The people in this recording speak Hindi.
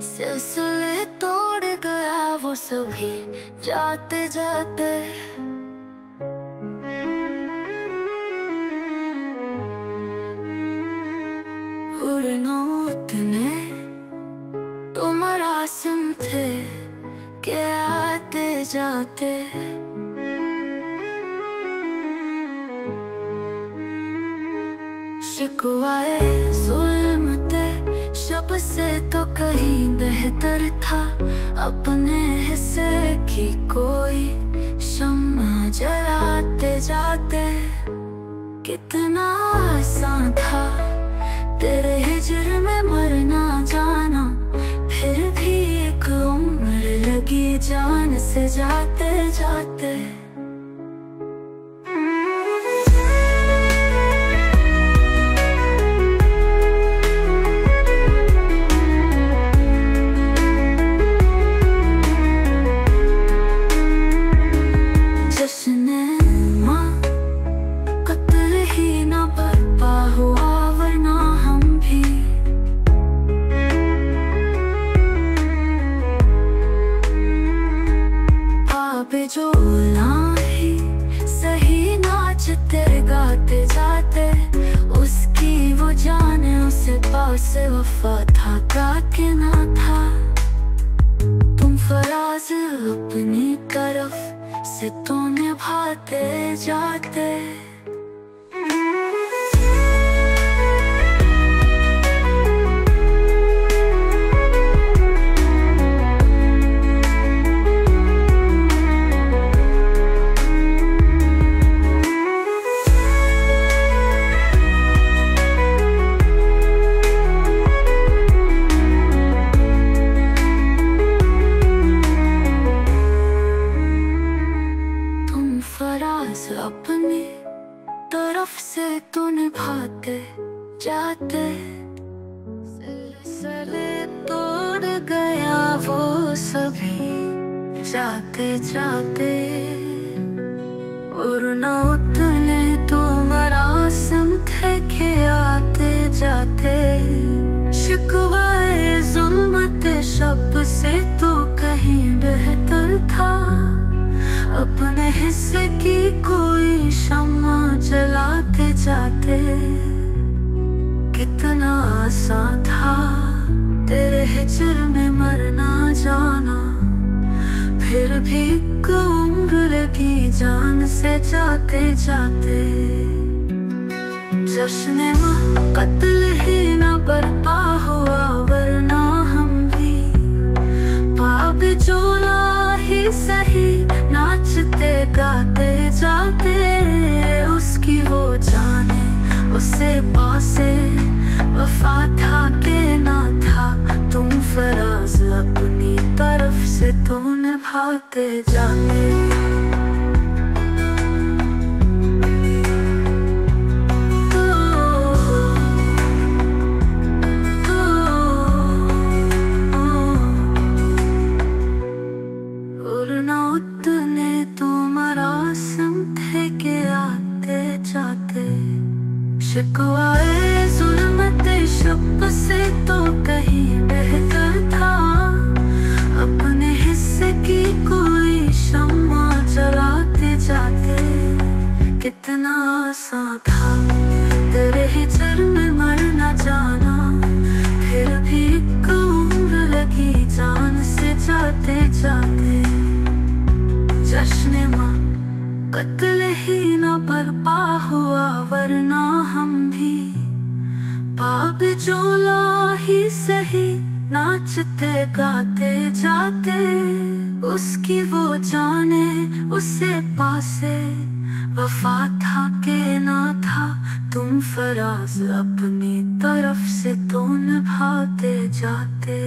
सिलसिले तोड़ गया वो सभी जाते जाते। उतने तो मरासिम थे के आते जाते। शिकवाए जुल्म थे शब से तो कहीं बेहतर था। अपने हिस्से की कोई शम्मा जलाते जाते। कितना आसान था तेरे हिजर में मरना जाना, फिर भी एक उम्र लगी जान से जाते जाते। जो ही सही नाचते गाते जाते। उसकी वो जाने उसे पास वफा था के ना था। तुम फराज अपनी तरफ से तो निभाते जाते। अपनी तरफ से तो निभाते जाते। सिलसिले तोड़ गया वो सभी जाते जाते। और न उतने तो मरासिम थे के आते जाते। शिकवाए जुल्मत शब से तो कहीं बेहतर था। अपने हिस्से की कोई शम्मा जलाते जाते। कितना आसान था तेरे हिजर में मरना जाना, फिर भी एक उम्र लगी जान से जाते जाते। जश्न कत्ल ही न बरपा हुआ वरना हम भी पाप जोला ही सही नाचते गाते जाते। उसकी वो जाने उसे पासे वफा था के ना था। तुम फराज अपनी तरफ से तो निभाते जाते। उतने तो मरासिम थे के आते जाते। शिकवाए जुल्मत शब से तो कहीं बेहतर था। अपने हिस्से की कोई शम्मा जलाते जाते। कितना आसान था तेरे हिजर में मरना जाना, फिर भी एक उम्र लगी जान से जाते जाते। जश्न कत्ल ही न बरपा हुआ वरना हम भी पाप जोला ही सही नाचते गाते जाते। उसकी वो जाने उसे पासे वफा था के ना था। तुम फराज अपनी तरफ से तो निभाते जाते।